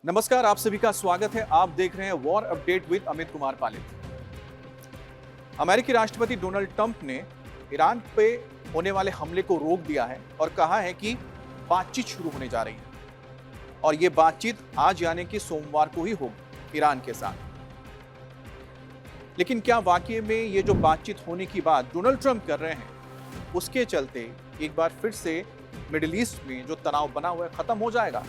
नमस्कार, आप सभी का स्वागत है। आप देख रहे हैं war update with Amit Kumar Palit. अमेरिकी राष्ट्रपति डोनाल्ड ट्रंप ने ईरान पे होने वाले हमले को रोक दिया है और कहा है कि बातचीत शुरू होने जा रही है और ये बातचीत आज यानी कि सोमवार को ही होगी ईरान के साथ। लेकिन क्या वाकई में ये जो बातचीत होने की बात डोनाल्ड ट्रंप कर रहे हैं, उसके चलते एक बार फिर से मिडिल ईस्ट में जो तनाव बना हुआ है खत्म हो जाएगा,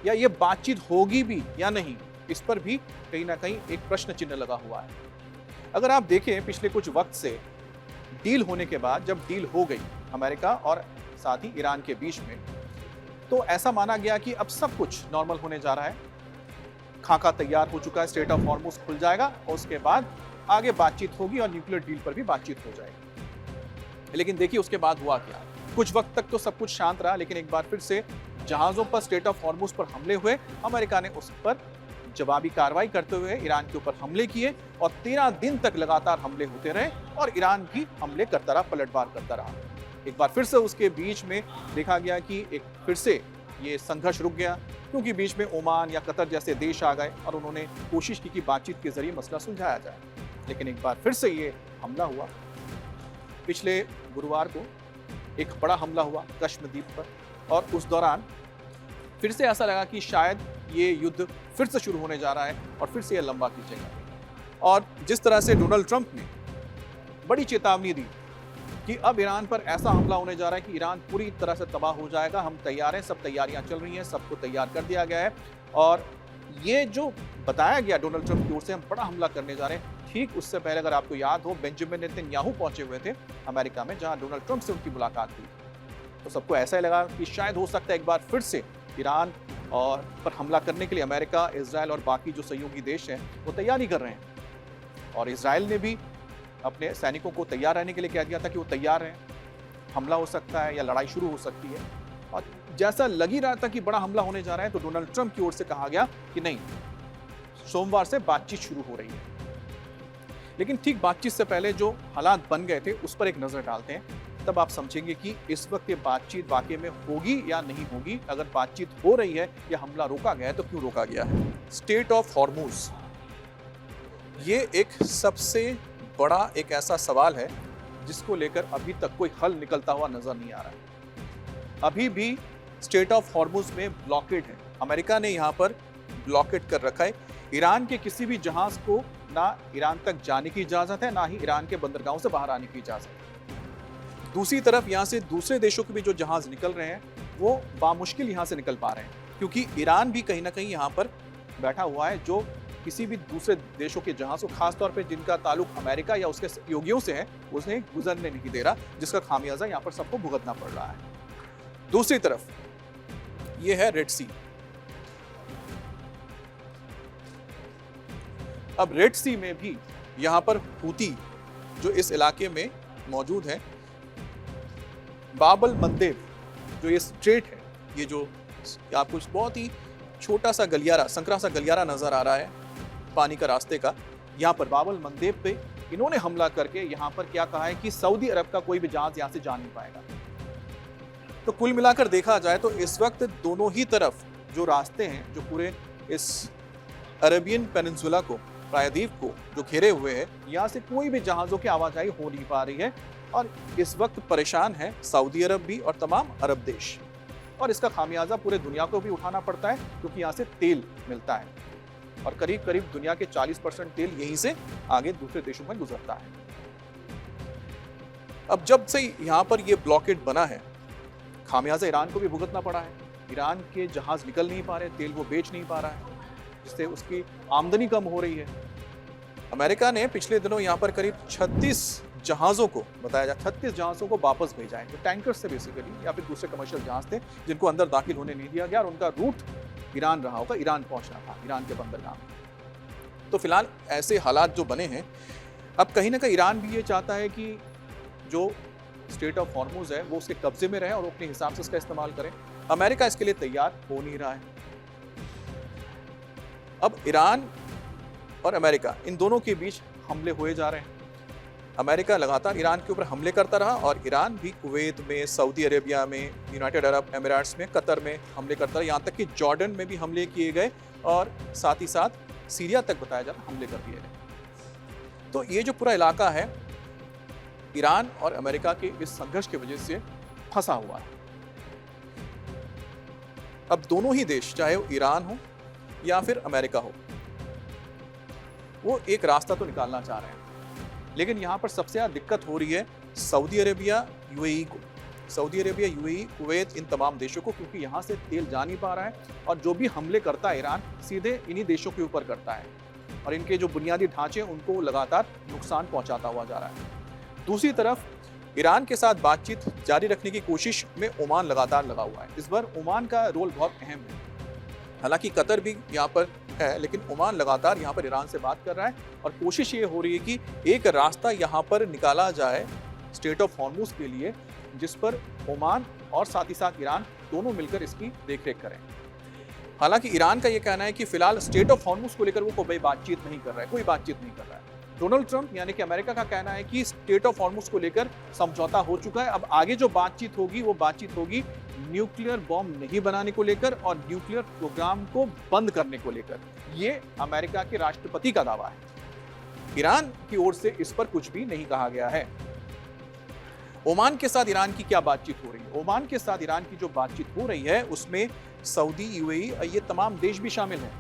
या ये बातचीत होगी भी या नहीं, इस पर भी कहीं ना कहीं एक प्रश्न चिन्ह लगा हुआ है। अगर आप देखें पिछले कुछ वक्त से डील होने के बाद, जब डील हो गई अमेरिका और साथ ही ईरान के बीच में, तो ऐसा माना गया कि अब सब कुछ नॉर्मल होने जा रहा है, खाका तैयार हो चुका है, स्ट्रेट ऑफ हॉर्मुज खुल जाएगा और उसके बाद आगे बातचीत होगी और न्यूक्लियर डील पर भी बातचीत हो जाएगी। लेकिन देखिए उसके बाद हुआ क्या। कुछ वक्त तक तो सब कुछ शांत रहा, लेकिन एक बार फिर से जहाजों पर स्ट्रेट ऑफ हॉर्मुज पर हमले हुए। अमेरिका ने उस पर जवाबी कार्रवाई करते हुए ईरान के ऊपर हमले किए और 13 दिन तक लगातार हमले होते रहे और ईरान भी हमले करता रहा, पलटवार करता रहा। एक बार फिर से उसके बीच में देखा गया कि एक फिर से ये संघर्ष रुक गया, क्योंकि बीच में ओमान या कतर जैसे देश आ गए और उन्होंने कोशिश की कि बातचीत के जरिए मसला सुलझाया जाए। लेकिन एक बार फिर से ये हमला हुआ। पिछले गुरुवार को एक बड़ा हमला हुआ कश्मीर द्वीप पर और उस दौरान फिर से ऐसा लगा कि शायद ये युद्ध फिर से शुरू होने जा रहा है और फिर से ये लंबा खींचेगा। और जिस तरह से डोनाल्ड ट्रंप ने बड़ी चेतावनी दी कि अब ईरान पर ऐसा हमला होने जा रहा है कि ईरान पूरी तरह से तबाह हो जाएगा, हम तैयार हैं, सब तैयारियां चल रही हैं, सबको तैयार कर दिया गया है। और ये जो बताया गया डोनाल्ड ट्रंप की ओर से हम बड़ा हमला करने जा रहे हैं, ठीक उससे पहले अगर आपको याद हो बेंजामिन नेतन्याहू पहुंचे हुए थे अमेरिका में, जहां डोनाल्ड ट्रंप से उनकी मुलाकात हुई। तो सबको ऐसा ही लगा कि शायद हो सकता है एक बार फिर से ईरान और पर हमला करने के लिए अमेरिका, इजराइल और बाकी जो सहयोगी देश हैं वो तैयारी कर रहे हैं। और इजराइल ने भी अपने सैनिकों को तैयार रहने के लिए कह दिया था कि वो तैयार हैं, हमला हो सकता है या लड़ाई शुरू हो सकती है। और जैसा लग ही रहा था कि बड़ा हमला होने जा रहा है, तो डोनाल्ड ट्रंप की ओर से कहा गया कि नहीं, सोमवार से बातचीत शुरू हो रही है। लेकिन ठीक बातचीत से पहले जो हालात बन गए थे उस पर एक नजर डालते हैं, तब आप समझेंगे कि इस वक्त ये बातचीत वाकई में होगी या नहीं होगी। अगर बातचीत हो रही है या हमला रोका गया है तो क्यों रोका गया है। स्ट्रेट ऑफ हॉर्मुज ये एक सबसे बड़ा एक ऐसा सवाल है जिसको लेकर अभी तक कोई हल निकलता हुआ नजर नहीं आ रहा है। अभी भी स्ट्रेट ऑफ हॉर्मुज में ब्लॉकेड है। अमेरिका ने यहाँ पर ब्लॉकेड कर रखा है। ईरान के किसी भी जहाज को ना ईरान तक जाने की इजाजत है, ना ही ईरान के बंदरगाहों से बाहर आने की इजाजत है। दूसरी तरफ यहाँ से दूसरे देशों के भी जो जहाज निकल रहे हैं वो बामुश्किल यहाँ से निकल पा रहे हैं, क्योंकि ईरान भी कहीं ना कहीं यहाँ पर बैठा हुआ है जो किसी भी दूसरे देशों के जहाज को, खासतौर पे जिनका ताल्लुक अमेरिका या उसके सहयोगियों से है, उसे गुजरने नहीं दे रहा, जिसका खामियाजा यहाँ पर सबको भुगतना पड़ रहा है। दूसरी तरफ ये है रेड सी। अब रेड सी में भी यहाँ पर हूती जो इस इलाके में मौजूद है, बाब अल मंदेब जो ये स्ट्रेट है, ये जो आपको बहुत ही छोटा सा गलियारा, संकरा सा गलियारा नजर आ रहा है पानी का रास्ते का, यहाँ पर बाब अल मंदेब पे इन्होंने हमला करके यहाँ पर क्या कहा है कि सऊदी अरब का कोई भी जहाज यहाँ से जा नहीं पाएगा। तो कुल मिलाकर देखा जाए तो इस वक्त दोनों ही तरफ जो रास्ते हैं, जो पूरे इस अरेबियन पेनिनसुला को, प्रायद्वीप को जो घेरे हुए है, यहाँ से कोई भी जहाजों की आवाजाही हो नहीं पा रही है। और इस वक्त परेशान है सऊदी अरब भी और तमाम अरब देश, और इसका खामियाजा पूरे दुनिया को भी उठाना पड़ता है, क्योंकि यहाँ से तेल मिलता है और करीब करीब दुनिया के 40% तेल यहीं से आगे दूसरे देशों में गुजरता है। अब जब से यहाँ पर ये ब्लॉकेड बना है, खामियाजा ईरान को भी भुगतना पड़ा है। ईरान के जहाज निकल नहीं पा रहे, तेल वो बेच नहीं पा रहा है, जिससे उसकी आमदनी कम हो रही है। अमेरिका ने पिछले दिनों यहाँ पर करीब 36 जहाजों को, बताया जाए 36 जहाजों को वापस भेजा है, जो टैंकर से बेसिकली या फिर दूसरे कमर्शियल जहाज थे जिनको अंदर दाखिल होने नहीं दिया गया और उनका रूट ईरान रहा होगा, ईरान पहुंचना था, ईरान के बंदरगाह में। तो फिलहाल ऐसे हालात जो बने हैं, अब कहीं ना कहीं ईरान भी ये चाहता है कि जो स्ट्रेट ऑफ हॉर्मुज है वो उसके कब्जे में रहे और अपने हिसाब से उसका इस्तेमाल करें। अमेरिका इसके लिए तैयार हो नहीं रहा है। अब ईरान और अमेरिका इन दोनों के बीच हमले हुए जा रहे हैं। अमेरिका लगातार ईरान के ऊपर हमले करता रहा और ईरान भी कुवैत में, सऊदी अरेबिया में, यूनाइटेड अरब एमिरेट्स में, कतर में हमले करता रहा। यहाँ तक कि जॉर्डन में भी हमले किए गए और साथ ही साथ सीरिया तक बताया जाता हमले कर दिए गए। तो ये जो पूरा इलाका है ईरान और अमेरिका के इस संघर्ष की वजह से फंसा हुआ है। अब दोनों ही देश, चाहे वो ईरान हो या फिर अमेरिका हो, वो एक रास्ता तो निकालना चाह रहे हैं, लेकिन यहाँ पर सबसे ज़्यादा दिक्कत हो रही है सऊदी अरेबिया, यूएई को। सऊदी अरेबिया, यूएई, कुवैत, इन तमाम देशों को, क्योंकि यहाँ से तेल जा नहीं पा रहा है और जो भी हमले करता है ईरान सीधे इन्हीं देशों के ऊपर करता है और इनके जो बुनियादी ढांचे उनको लगातार नुकसान पहुँचाता हुआ जा रहा है। दूसरी तरफ ईरान के साथ बातचीत जारी रखने की कोशिश में ओमान लगातार लगा हुआ है। इस बार ओमान का रोल बहुत अहम है। हालांकि कतर भी यहाँ पर है, लेकिन ओमान लगातार यहाँ पर ईरान से बात कर रहा है और कोशिश ये हो रही है कि एक रास्ता यहाँ पर निकाला जाए स्ट्रेट ऑफ हॉर्मुज के लिए, जिस पर ओमान और साथ ही साथ ईरान दोनों मिलकर इसकी देखरेख करें। हालांकि ईरान का ये कहना है कि फिलहाल स्ट्रेट ऑफ हॉर्मुज को लेकर वो कोई बातचीत नहीं कर रहा है, कोई बातचीत नहीं कर रहा है। डोनाल्ड ट्रंप यानी कि अमेरिका का कहना है कि स्ट्रेट ऑफ हॉर्मुज को लेकर समझौता हो चुका है। अब आगे जो बातचीत होगी वो बातचीत होगी न्यूक्लियर बॉम्ब नहीं बनाने को लेकर और न्यूक्लियर प्रोग्राम को बंद करने को लेकर। ये अमेरिका के राष्ट्रपति का दावा है। ईरान की ओर से इस पर कुछ भी नहीं कहा गया है। ओमान के साथ ईरान की क्या बातचीत हो रही है? ओमान के साथ ईरान की जो बातचीत हो रही है उसमें सऊदी, यूएई, ये तमाम देश भी शामिल हैं।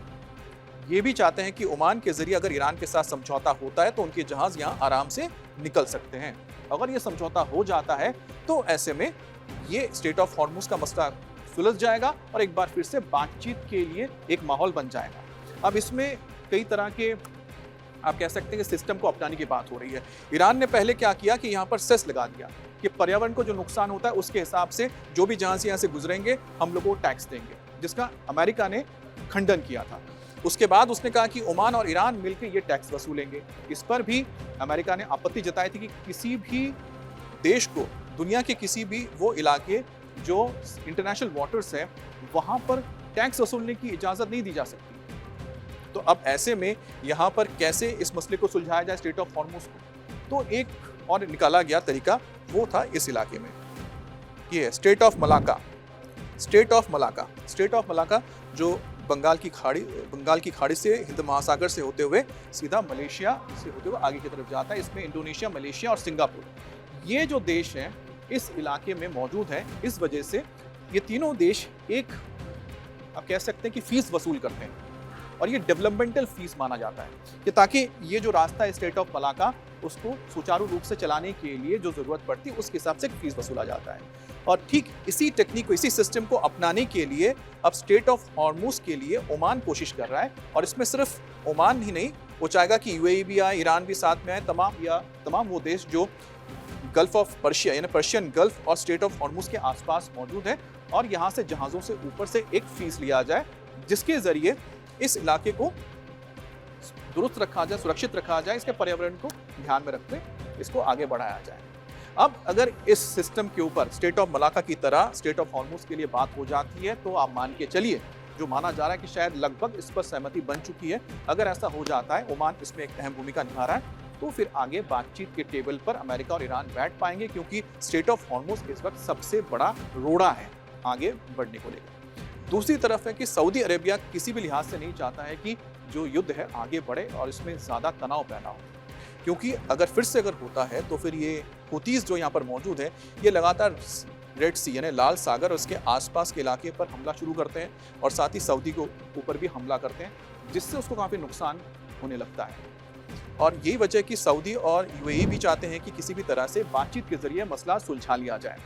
ये भी चाहते हैं कि ओमान के जरिए अगर ईरान के साथ समझौता होता है तो उनके जहाज यहाँ आराम से निकल सकते हैं। अगर ये समझौता हो जाता है तो ऐसे में ये स्ट्रेट ऑफ हॉर्मुज का मसला सुलझ जाएगा और एक बार फिर से बातचीत के लिए एक माहौल बन जाएगा। अब इसमें कई तरह के आप कह सकते हैं कि सिस्टम को अपनाने की बात हो रही है। ईरान ने पहले क्या किया कि यहाँ पर सेस लगा दिया कि पर्यावरण को जो नुकसान होता है उसके हिसाब से जो भी जहाज यहाँ से गुजरेंगे हम लोग को टैक्स देंगे, जिसका अमेरिका ने खंडन किया था। उसके बाद उसने कहा कि ओमान और ईरान मिलकर ये टैक्स वसूलेंगे। इस पर भी अमेरिका ने आपत्ति जताई थी कि किसी भी देश को दुनिया के किसी भी वो इलाके जो इंटरनेशनल वाटर्स है वहां पर टैक्स वसूलने की इजाजत नहीं दी जा सकती। तो अब ऐसे में यहाँ पर कैसे इस मसले को सुलझाया जाए स्ट्रेट ऑफ हॉर्मुज को, तो एक और निकाला गया तरीका वो था इस इलाके में, ये straight of Malacca. Straight of Malacca, straight of Malacca जो बंगाल की खाड़ी से हिंद महासागर से होते हुए सीधा मलेशिया से होते हुए आगे की तरफ जाता है। इसमें इंडोनेशिया, मलेशिया और सिंगापुर, ये जो देश हैं इस इलाके में मौजूद है। इस वजह से ये तीनों देश एक आप कह सकते हैं कि फीस वसूल करते हैं और ये डेवलपमेंटल फीस माना जाता है कि ताकि ये जो रास्ता है स्ट्रेट ऑफ मलाका उसको सुचारू रूप से चलाने के लिए जो जरूरत पड़ती है उसके हिसाब से फीस वसूला जाता है। और ठीक इसी टेक्निक को, इसी सिस्टम को अपनाने के लिए अब स्ट्रेट ऑफ हॉर्मुज के लिए ओमान कोशिश कर रहा है। और इसमें सिर्फ ओमान ही नहीं, वो चाहेगा कि यूएई भी आए, ईरान भी साथ में आए, तमाम वो देश जो गल्फ ऑफ पर्शिया यानी पर्शियन गल्फ और स्ट्रेट ऑफ हॉर्मुज के आसपास मौजूद है, और यहाँ से जहाज़ों से ऊपर से एक फीस लिया जाए जिसके जरिए इस इलाके को दुरुस्त रखा जाए, सुरक्षित रखा जाए, इसके पर्यावरण को ध्यान में रखते इसको आगे बढ़ाया जाए। अब अगर इस सिस्टम के ऊपर स्ट्रेट ऑफ मलाका की तरह स्ट्रेट ऑफ हॉर्मुज के लिए बात हो जाती है तो आप मान के चलिए, जो माना जा रहा है कि शायद लगभग इस पर सहमति बन चुकी है, अगर ऐसा हो जाता है, ओमान इसमें एक अहम भूमिका निभा रहा है, तो फिर आगे बातचीत के टेबल पर अमेरिका और ईरान बैठ पाएंगे, क्योंकि स्ट्रेट ऑफ हॉर्मुज इस वक्त सबसे बड़ा रोड़ा है आगे बढ़ने को लेकर। दूसरी तरफ है कि सऊदी अरेबिया किसी भी लिहाज से नहीं चाहता है कि जो युद्ध है आगे बढ़े और इसमें ज़्यादा तनाव पैदा हो, क्योंकि अगर फिर से अगर होता है तो फिर ये हुतीज़ जो यहाँ पर मौजूद है ये लगातार रेड सी यानी लाल सागर और उसके आसपास के इलाके पर हमला शुरू करते हैं और साथ ही सऊदी को ऊपर भी हमला करते हैं, जिससे उसको काफ़ी नुकसान होने लगता है। और यही वजह है कि सऊदी और यूएई भी चाहते हैं कि किसी भी तरह से बातचीत के जरिए मसला सुलझा लिया जाए।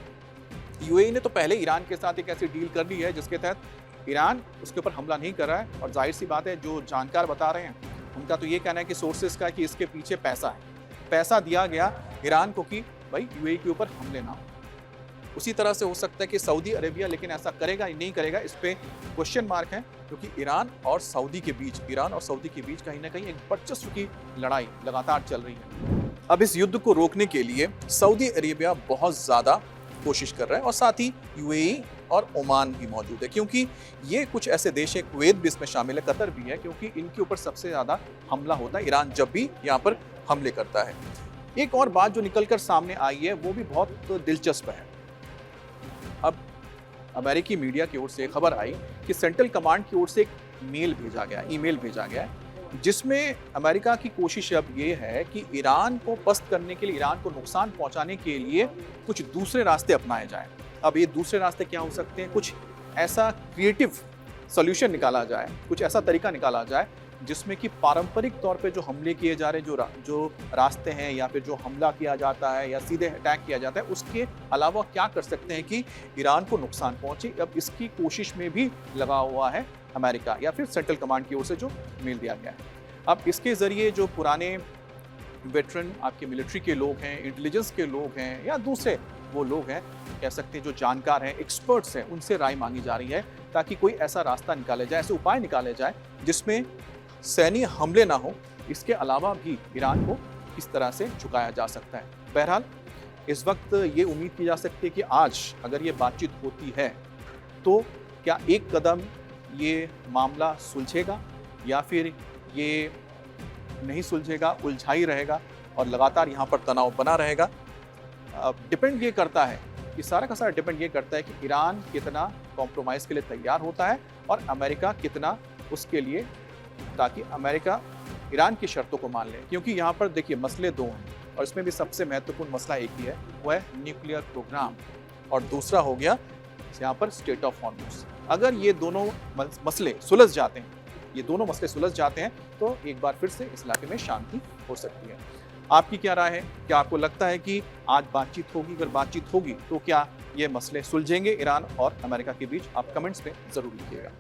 यूएई ने तो पहले ईरान के साथ एक ऐसी डील कर ली है जिसके तहत ईरान उसके ऊपर हमला नहीं कर रहा है, और जाहिर सी बात है जो जानकार बता रहे हैं उनका तो ये कहना है कि सोर्सेज का कि इसके पीछे पैसा है, पैसा दिया गया ईरान को कि भाई यूएई के ऊपर हमले ना हो। उसी तरह से हो सकता है कि सऊदी अरेबिया लेकिन ऐसा करेगा या नहीं करेगा, इस पे क्वेश्चन मार्क है, क्योंकि ईरान और सऊदी के बीच कहीं ना कहीं एक वर्चस्व की लड़ाई लगातार चल रही है। अब इस युद्ध को रोकने के लिए सऊदी अरेबिया बहुत ज़्यादा कोशिश कर रहा है और साथ ही यूएई और ओमान भी मौजूद है, क्योंकि ये कुछ ऐसे देश है, कुवैत भी इसमें शामिल है, कतर भी है, क्योंकि इनके ऊपर सबसे ज़्यादा हमला होता है ईरान जब भी यहाँ पर हमले करता है। एक और बात जो निकलकर सामने आई है वो भी बहुत दिलचस्प है। अब अमेरिकी मीडिया की ओर से खबर आई कि सेंट्रल कमांड की ओर से एक ईमेल भेजा गया है, जिसमें अमेरिका की कोशिश अब ये है कि ईरान को पस्त करने के लिए, ईरान को नुकसान पहुंचाने के लिए कुछ दूसरे रास्ते अपनाए जाएं। अब ये दूसरे रास्ते क्या हो सकते हैं? कुछ ऐसा क्रिएटिव सॉल्यूशन निकाला जाए, कुछ ऐसा तरीका निकाला जाए जिसमें कि पारंपरिक तौर पे जो हमले किए जा रहे जो रास्ते हैं, या फिर जो हमला किया जाता है या सीधे अटैक किया जाता है, उसके अलावा क्या कर सकते हैं कि ईरान को नुकसान पहुंचे। अब इसकी कोशिश में भी लगा हुआ है अमेरिका, या फिर सेंट्रल कमांड की ओर से जो मेल दिया गया है। अब इसके जरिए जो पुराने वेटरन आपके मिलिट्री के लोग हैं, इंटेलिजेंस के लोग हैं, या दूसरे वो लोग हैं, कह सकते हैं जो जानकार हैं, एक्सपर्ट्स हैं, उनसे राय मांगी जा रही है ताकि कोई ऐसा रास्ता निकाले जाए, ऐसे उपाय निकाले जाए जिसमें सैन्य हमले ना हो। इसके अलावा भी ईरान को किस तरह से झुकाया जा सकता है। बहरहाल इस वक्त ये उम्मीद की जा सकती है कि आज अगर ये बातचीत होती है तो क्या एक कदम ये मामला सुलझेगा, या फिर ये नहीं सुलझेगा, उलझा ही रहेगा और लगातार यहाँ पर तनाव बना रहेगा। डिपेंड ये करता है कि सारा का सारा डिपेंड ये करता है कि ईरान कितना कॉम्प्रोमाइज़ के लिए तैयार होता है और अमेरिका कितना उसके लिए, ताकि अमेरिका ईरान की शर्तों को मान ले। क्योंकि यहाँ पर देखिए मसले दो हैं और इसमें भी सबसे महत्वपूर्ण मसला एक ही है, वो है न्यूक्लियर प्रोग्राम, और दूसरा हो गया यहाँ पर स्टेट ऑफ हॉर्मुज़। अगर ये दोनों मसले सुलझ जाते हैं, तो एक बार फिर से इस इलाके में शांति हो सकती है। आपकी क्या राय है? क्या आपको लगता है कि आज बातचीत होगी? अगर बातचीत होगी तो क्या ये मसले सुलझेंगे ईरान और अमेरिका के बीच? आप कमेंट्स में ज़रूर लिखिएगा।